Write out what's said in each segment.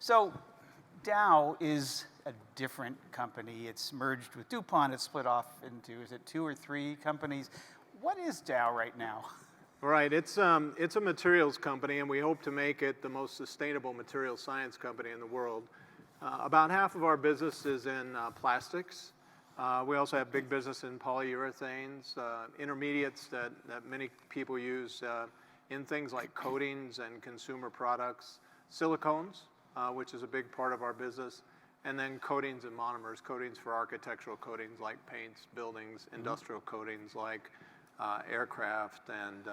So Dow is a different company. It's merged with DuPont. It's split off into, is it 2 or 3 companies? What is Dow right now? Right, it's a materials company, and we hope to make it the most sustainable material science company in the world. About half of our business is in plastics. We also have big business in polyurethanes, intermediates that many people use in things like coatings and consumer products, silicones, which is a big part of our business, and then coatings and monomers, coatings for architectural coatings like paints, buildings, industrial coatings like aircraft and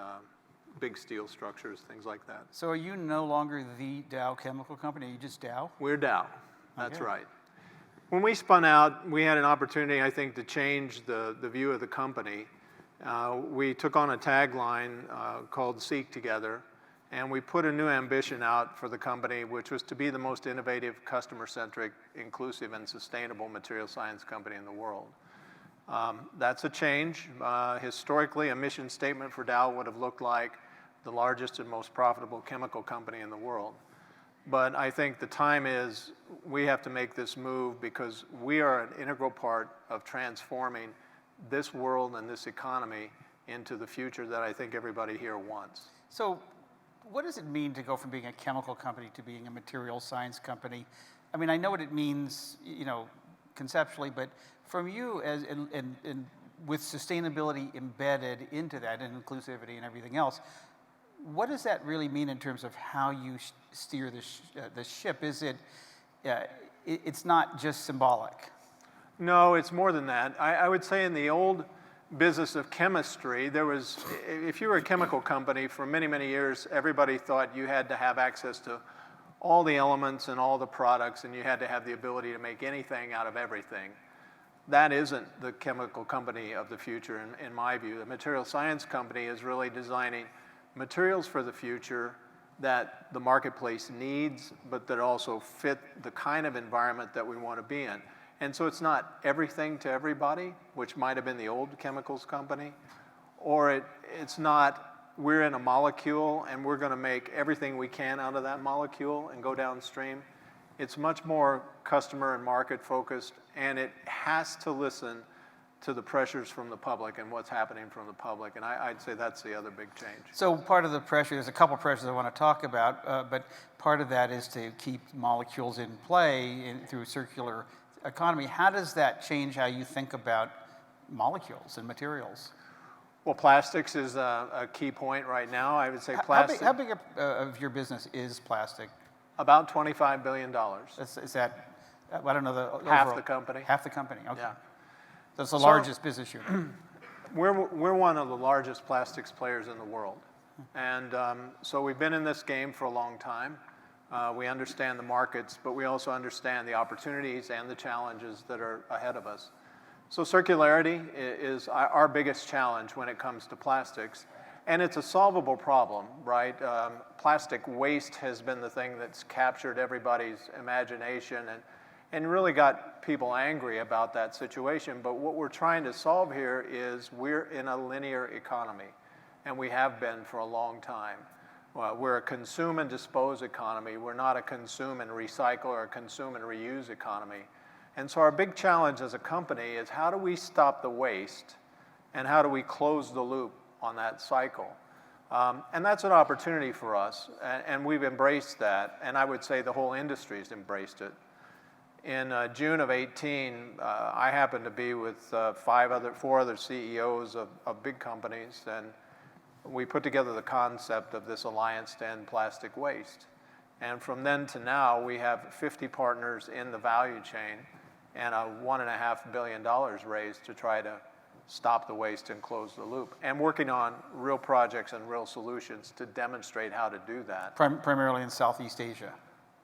big steel structures, things like that. So are you no longer the Dow chemical company? Are you just Dow? We're Dow, that's Okay. right. When we spun out, we had an opportunity, I think, to change the view of the company. We took on a tagline called Seek Together, and we put a new ambition out for the company, which was to be the most innovative, customer-centric, inclusive, and sustainable material science company in the world. That's a change. Historically, a mission statement for Dow would have looked like the largest and most profitable chemical company in the world. But I think the time is we have to make this move because we are an integral part of transforming this world and this economy into the future that I think everybody here wants. So what does it mean to go from being a chemical company to being a material science company? I mean, I know what it means, you know, conceptually, but from you as and with sustainability embedded into that and inclusivity and everything else, what does that really mean in terms of how you steer the ship? Is it, it's not just symbolic? No, it's more than that. I would say in the old business of chemistry, there was, if you were a chemical company for many, many years, everybody thought you had to have access to all the elements and all the products, and you had to have the ability to make anything out of everything. That isn't the chemical company of the future, in my view. The material science company is really designing materials for the future that the marketplace needs, but that also fit the kind of environment that we want to be in. And so it's not everything to everybody, which might have been the old chemicals company, or it's not we're in a molecule and we're going to make everything we can out of that molecule and go downstream. It's much more customer and market focused, and it has to listen to the pressures from the public and what's happening from the public. And I'd say that's the other big change. So part of the pressure, there's a couple of pressures I want to talk about, but part of that is to keep molecules in play through circular economy. How does that change how you think about molecules and materials? Well, plastics is a key point right now. I would say plastic. How big of your business is plastic? About $25 billion. Is that, I don't know the overall. Half the company. Half the company, okay. Yeah. That's the largest business unit. We're one of the largest plastics players in the world. And so we've been in this game for a long time. We understand the markets, but we also understand the opportunities and the challenges that are ahead of us. So circularity is our biggest challenge when it comes to plastics. And it's a solvable problem, right? Plastic waste has been the thing that's captured everybody's imagination and really got people angry about that situation. But what we're trying to solve here is we're in a linear economy, and we have been for a long time. Well, we're a consume and dispose economy. We're not a consume and recycle or a consume and reuse economy. And so our big challenge as a company is how do we stop the waste and how do we close the loop on that cycle? And that's an opportunity for us, and we've embraced that, and I would say the whole industry has embraced it. In June of 18, I happened to be with 4 other CEOs of big companies, and we put together the concept of this alliance to end plastic waste. And from then to now, we have 50 partners in the value chain and a $1.5 billion raised to try to stop the waste and close the loop, and working on real projects and real solutions to demonstrate how to do that. Primarily in Southeast Asia.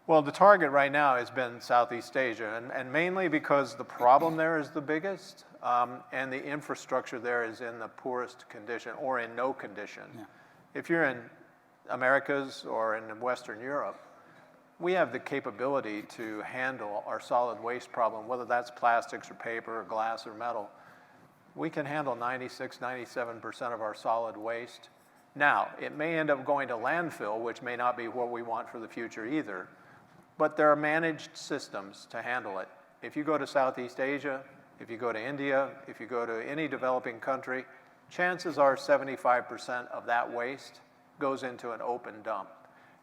Well, the target right now has been Southeast Asia, and mainly because the problem there is the biggest, and the infrastructure there is in the poorest condition or in no condition. Yeah. If you're in Americas or in Western Europe, we have the capability to handle our solid waste problem, whether that's plastics or paper or glass or metal. We can handle 96, 97% of our solid waste. Now, it may end up going to landfill, which may not be what we want for the future either. but there are managed systems to handle it. If you go to Southeast Asia, if you go to India, if you go to any developing country, chances are 75% of that waste goes into an open dump.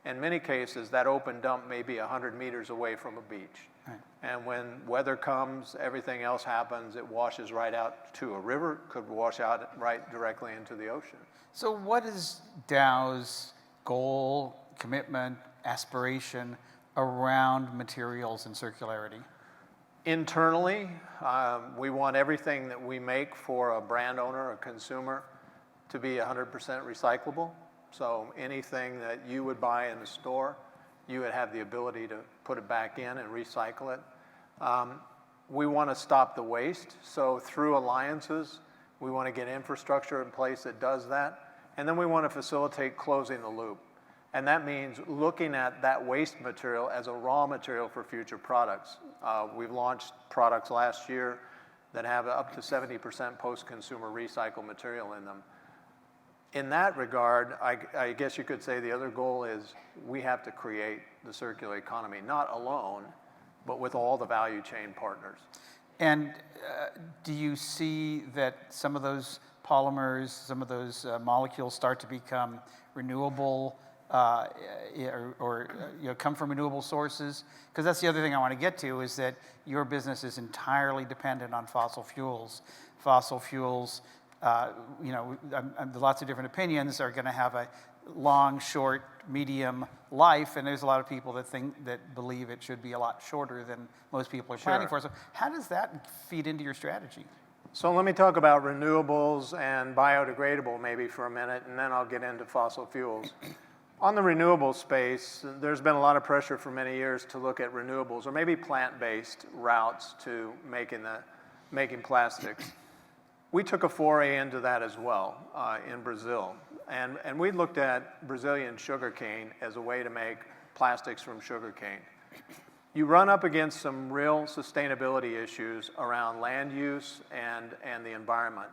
In many cases, that open dump may be 100 meters away from a beach. Right. And when weather comes, everything else happens, it washes right out to a river, could wash out right directly into the ocean. So what is Dow's goal, commitment, aspiration around materials and circularity? Internally, we want everything that we make for a brand owner, a consumer, to be 100% recyclable. So anything that you would buy in the store, you would have the ability to put it back in and recycle it. We want to stop the waste, so through alliances, we want to get infrastructure in place that does that, and then we want to facilitate closing the loop. And that means looking at that waste material as a raw material for future products. We've launched products last year that have up to 70% post-consumer recycled material in them. In that regard, I guess you could say the other goal is we have to create the circular economy, not alone, but with all the value chain partners. And do you see that some of those polymers, some of those molecules start to become renewable or come from renewable sources? Because that's the other thing I want to get to, is that your business is entirely dependent on fossil fuels. Fossil fuels, lots of different opinions, are going to have a long, short, medium life, and there's a lot of people that believe it should be a lot shorter than most people are planning for. So how does that feed into your strategy? So let me talk about renewables and biodegradable maybe for a minute, and then I'll get into fossil fuels. On the renewable space, there's been a lot of pressure for many years to look at renewables or maybe plant-based routes to making plastics. We took a foray into that as well in Brazil. And we looked at Brazilian sugarcane as a way to make plastics from sugarcane. You run up against some real sustainability issues around land use and the environment.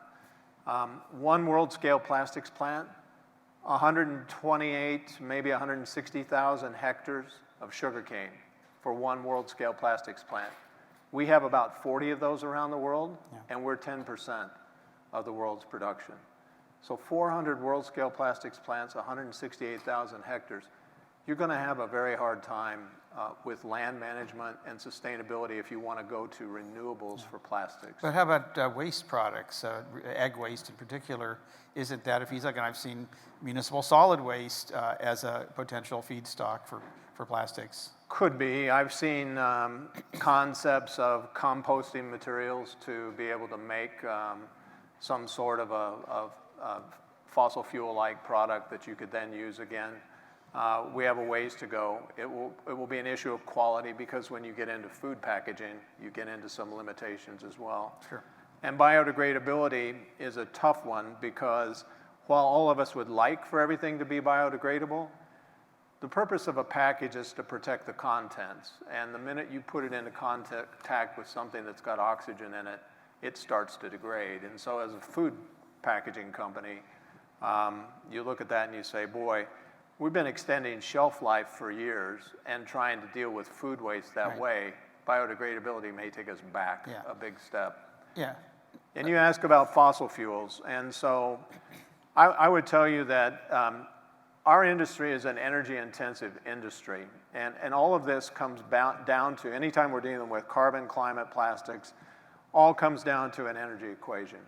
One world-scale plastics plant, 128, maybe 160,000 hectares of sugarcane for one world-scale plastics plant. We have about 40 of those around the world, and we're 10% of the world's production. So 400 world-scale plastics plants, 168,000 hectares. You're going to have a very hard time with land management and sustainability if you want to go to renewables for plastics. But how about waste products, egg waste in particular? Isn't that a feedstock? And I've seen municipal solid waste as a potential feedstock for plastics. Could be. I've seen concepts of composting materials to be able to make some sort of a fossil fuel-like product that you could then use again. We have a ways to go. It will be an issue of quality, because when you get into food packaging, you get into some limitations as well. Sure. And biodegradability is a tough one, because while all of us would like for everything to be biodegradable, the purpose of a package is to protect the contents. And the minute you put it into contact with something that's got oxygen in it, it starts to degrade. And so as a food packaging company, you look at that and you say, boy, we've been extending shelf life for years and trying to deal with food waste that way. Biodegradability may take us back a big step. Yeah. And you ask about fossil fuels. And so I would tell you that our industry is an energy-intensive industry. And all of this comes down to, anytime we're dealing with carbon, climate, plastics, all comes down to an energy equation.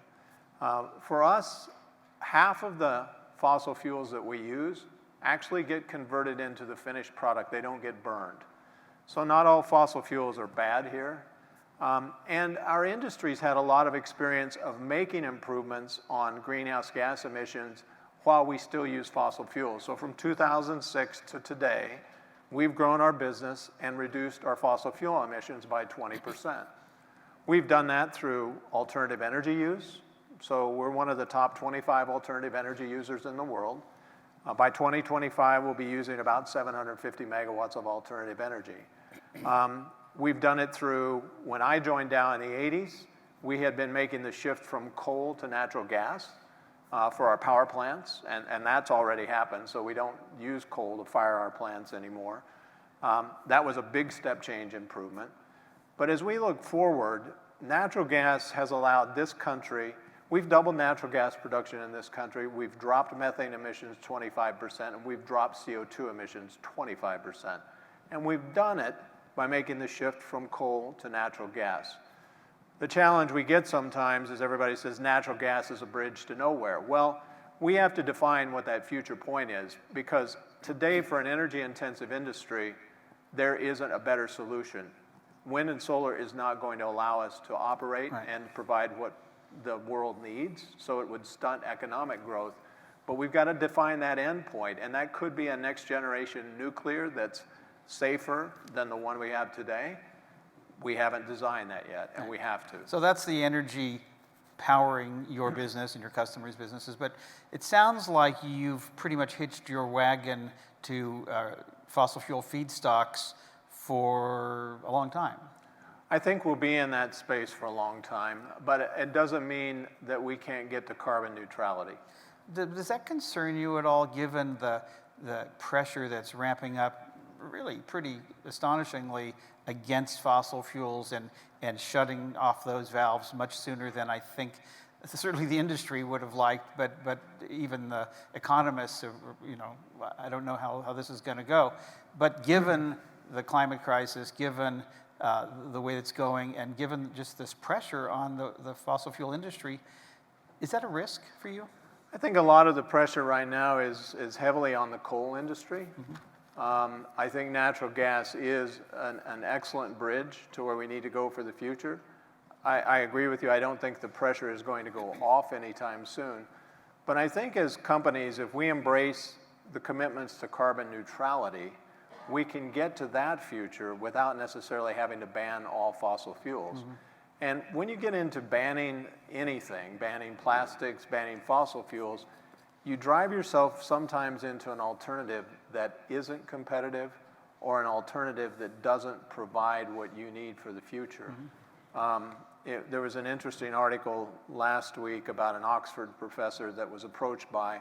For us, half of the fossil fuels that we use actually get converted into the finished product. They don't get burned. So not all fossil fuels are bad here. And our industry's had a lot of experience of making improvements on greenhouse gas emissions while we still use fossil fuels. So from 2006 to today, we've grown our business and reduced our fossil fuel emissions by 20%. We've done that through alternative energy use. So we're one of the top 25 alternative energy users in the world. By 2025, we'll be using about 750 megawatts of alternative energy. We've done it through, when I joined Dow in the 80s, we had been making the shift from coal to natural gas for our power plants, and that's already happened, so we don't use coal to fire our plants anymore. That was a big step change improvement. But as we look forward, natural gas has allowed this country, we've doubled natural gas production in this country, we've dropped methane emissions 25%, and we've dropped CO2 emissions 25%. And we've done it by making the shift from coal to natural gas. The challenge we get sometimes is everybody says natural gas is a bridge to nowhere. Well, we have to define what that future point is, because today for an energy-intensive industry, there isn't a better solution. Wind and solar is not going to allow us to operate and provide what the world needs, so it would stunt economic growth. But we've got to define that end point, and that could be a next generation nuclear that's safer than the one we have today. We haven't designed that yet, and we have to. So that's the energy powering your business and your customers' businesses, but it sounds like you've pretty much hitched your wagon to fossil fuel feedstocks for a long time. I think we'll be in that space for a long time, but it doesn't mean that we can't get to carbon neutrality. Does that concern you at all, given the pressure that's ramping up really pretty astonishingly against fossil fuels and shutting off those valves much sooner than I think certainly the industry would have liked, but even the economists, I don't know how this is going to go. But given the climate crisis, given the way it's going, and given just this pressure on the fossil fuel industry, is that a risk for you? I think a lot of the pressure right now is heavily on the coal industry. I think natural gas is an excellent bridge to where we need to go for the future. I agree with you. I don't think the pressure is going to go off anytime soon. But I think as companies, if we embrace the commitments to carbon neutrality, we can get to that future without necessarily having to ban all fossil fuels. And when you get into banning anything, banning plastics, banning fossil fuels, you drive yourself sometimes into an alternative that isn't competitive or an alternative that doesn't provide what you need for the future. There was an interesting article last week about an Oxford professor that was approached by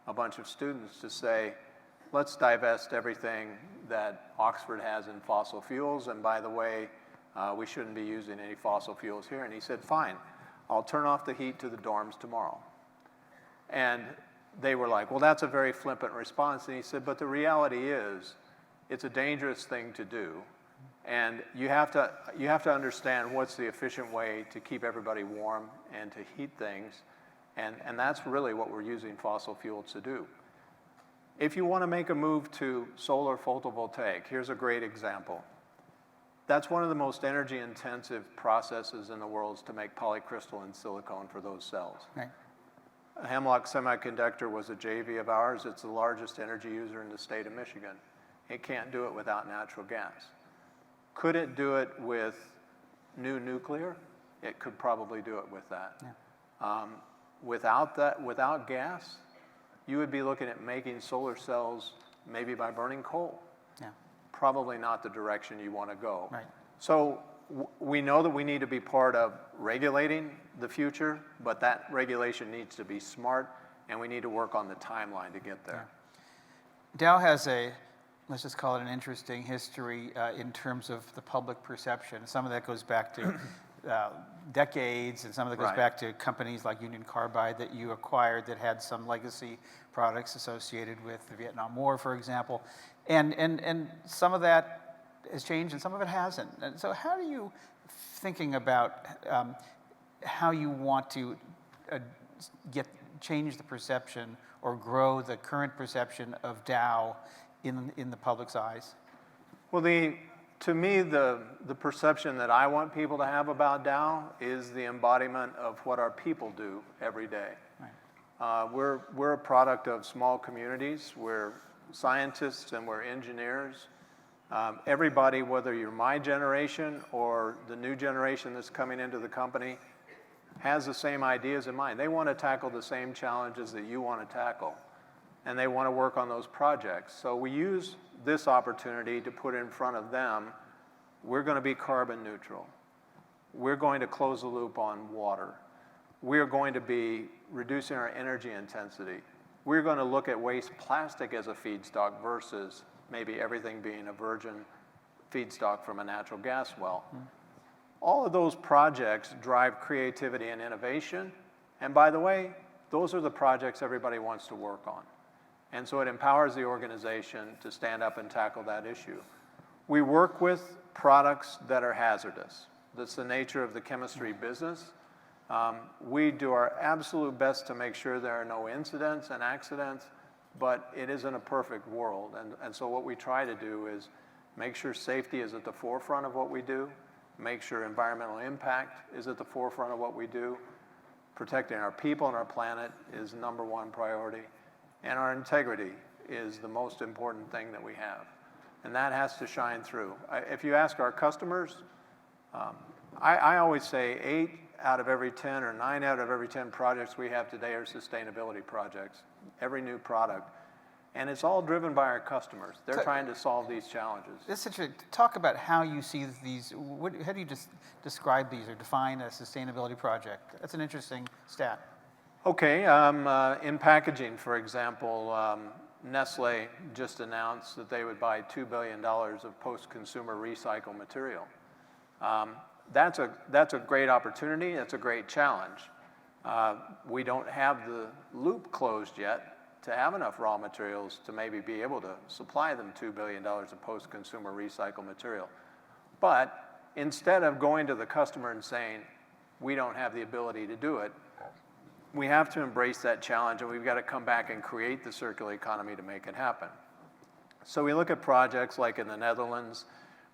a bunch of students to say, let's divest everything that Oxford has in fossil fuels, and by the way, we shouldn't be using any fossil fuels here. And he said, fine, I'll turn off the heat to the dorms tomorrow. And they were like, well, that's a very flippant response. And he said, but the reality is, it's a dangerous thing to do. And you have to understand what's the efficient way to keep everybody warm and to heat things. And that's really what we're using fossil fuels to do. If you want to make a move to solar photovoltaic, here's a great example. That's one of the most energy intensive processes in the world, is to make polycrystalline silicone for those cells. Right. Hemlock Semiconductor was a JV of ours. It's the largest energy user in the state of Michigan. It can't do it without natural gas. Could it do it with new nuclear? It could probably do it with that. Yeah. Without gas, you would be looking at making solar cells maybe by burning coal. Yeah. Probably not the direction you want to go. Right. So we know that we need to be part of regulating the future, but that regulation needs to be smart, and we need to work on the timeline to get there. Yeah. Dow has let's just call it an interesting history in terms of the public perception. Some of that goes back to decades, and some of it goes back to companies like Union Carbide that you acquired that had some legacy products associated with the Vietnam War, for example. And some of that has changed and some of it hasn't. And so how are you thinking about how you want to change the perception or grow the current perception of Dow in the public's eyes? Well, to me, the perception that I want people to have about Dow is the embodiment of what our people do every day. Right. We're a product of small communities. We're scientists and we're engineers. Everybody, whether you're my generation or the new generation that's coming into the company, has the same ideas in mind. They want to tackle the same challenges that you want to tackle, and they want to work on those projects. So we use this opportunity to put in front of them, we're going to be carbon neutral. We're going to close the loop on water. We're going to be reducing our energy intensity. We're going to look at waste plastic as a feedstock versus maybe everything being a virgin feedstock from a natural gas well. All of those projects drive creativity and innovation. And by the way, those are the projects everybody wants to work on. And so it empowers the organization to stand up and tackle that issue. We work with products that are hazardous. That's the nature of the chemistry business. We do our absolute best to make sure there are no incidents and accidents, but it isn't a perfect world. And so what we try to do is make sure safety is at the forefront of what we do, make sure environmental impact is at the forefront of what we do, protecting our people and our planet is #1 priority, and our integrity is the most important thing that we have. And that has to shine through. If you ask our customers, I always say 8 out of every 10 or 9 out of every 10 projects we have today are sustainability projects, every new product. And it's all driven by our customers. They're trying to solve these challenges. Talk about how you see these, how do you describe these or define a sustainability project? That's an interesting stat. Okay, in packaging, for example, Nestle just announced that they would buy $2 billion of post-consumer recycled material. That's a great opportunity, that's a great challenge. We don't have the loop closed yet to have enough raw materials to maybe be able to supply them $2 billion of post-consumer recycled material. But instead of going to the customer and saying, we don't have the ability to do it, we have to embrace that challenge, and we've got to come back and create the circular economy to make it happen. So we look at projects like in the Netherlands.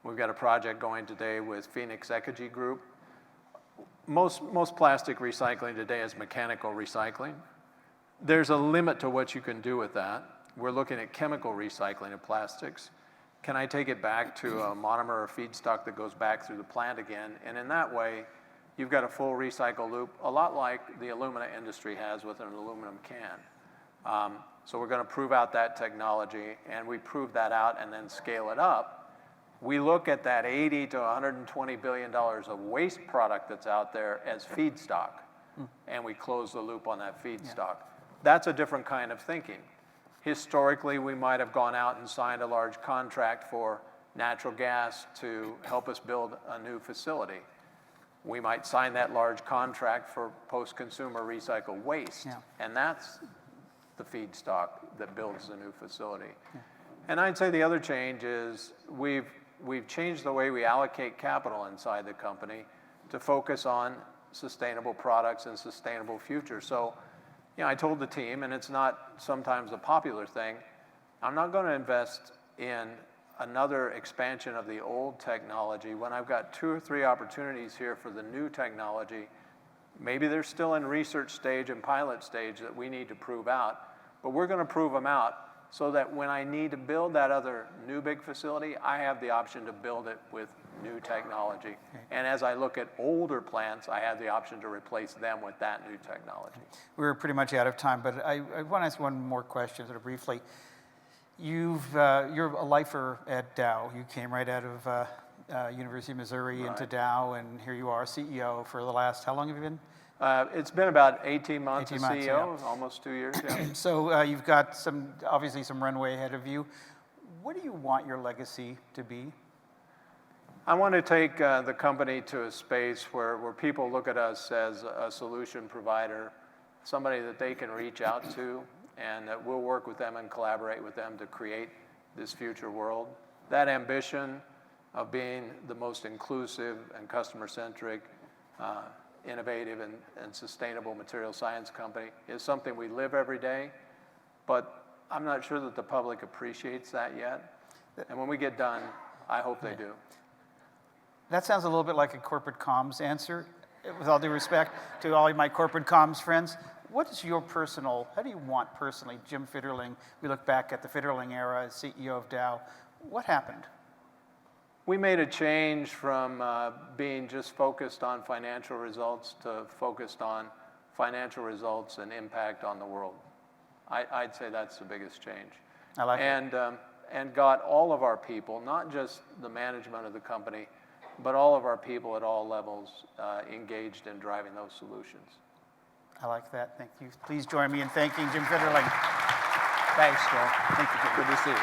We've got a project going today with Phoenix Ecology Group. Most plastic recycling today is mechanical recycling. There's a limit to what you can do with that. We're looking at chemical recycling of plastics. Can I take it back to a monomer or feedstock that goes back through the plant again? And in that way, you've got a full recycle loop, a lot like the alumina industry has with an aluminum can. So we're going to prove out that technology, and we prove that out and then scale it up. We look at that $80 to $120 billion of waste product that's out there as feedstock, and we close the loop on that feedstock. Yeah. That's a different kind of thinking. Historically, we might have gone out and signed a large contract for natural gas to help us build a new facility. We might sign that large contract for post-consumer recycled waste, and that's the feedstock that builds the new facility. Yeah. And I'd say the other change is we've changed the way we allocate capital inside the company to focus on sustainable products and sustainable future. So, I told the team, and it's not sometimes a popular thing, I'm not going to invest in another expansion of the old technology when I've got 2 or 3 opportunities here for the new technology. Maybe they're still in research stage and pilot stage that we need to prove out, but we're going to prove them out so that when I need to build that other new big facility, I have the option to build it with new technology. Okay. And as I look at older plants, I have the option to replace them with that new technology. We're pretty much out of time, but I want to ask one more question sort of briefly. You're a lifer at Dow. You came right out of University of Missouri into Dow, and here you are, CEO for the last, how long have you been? It's been about 18 months 18 as months, CEO, almost 2 years. Yeah. So you've got obviously some runway ahead of you. What do you want your legacy to be? I want to take the company to a space where people look at us as a solution provider, somebody that they can reach out to, and that we'll work with them and collaborate with them to create this future world. That ambition of being the most inclusive and customer-centric, innovative and sustainable material science company is something we live every day, but I'm not sure that the public appreciates that yet. And when we get done, I hope they do. That sounds a little bit like a corporate comms answer, with all due respect to all of my corporate comms friends. What is your personal, how do you want personally, Jim Fitterling, we look back at the Fitterling era as CEO of Dow, what happened? We made a change from being just focused on financial results to focused on financial results and impact on the world. I'd say that's the biggest change. I like it. And got all of our people, not just the management of the company, but all of our people at all levels engaged in driving those solutions. I like that. Thank you. Please join me in thanking Jim Fitterling. Thanks, Joe. Thank you, Jim. Good to see you.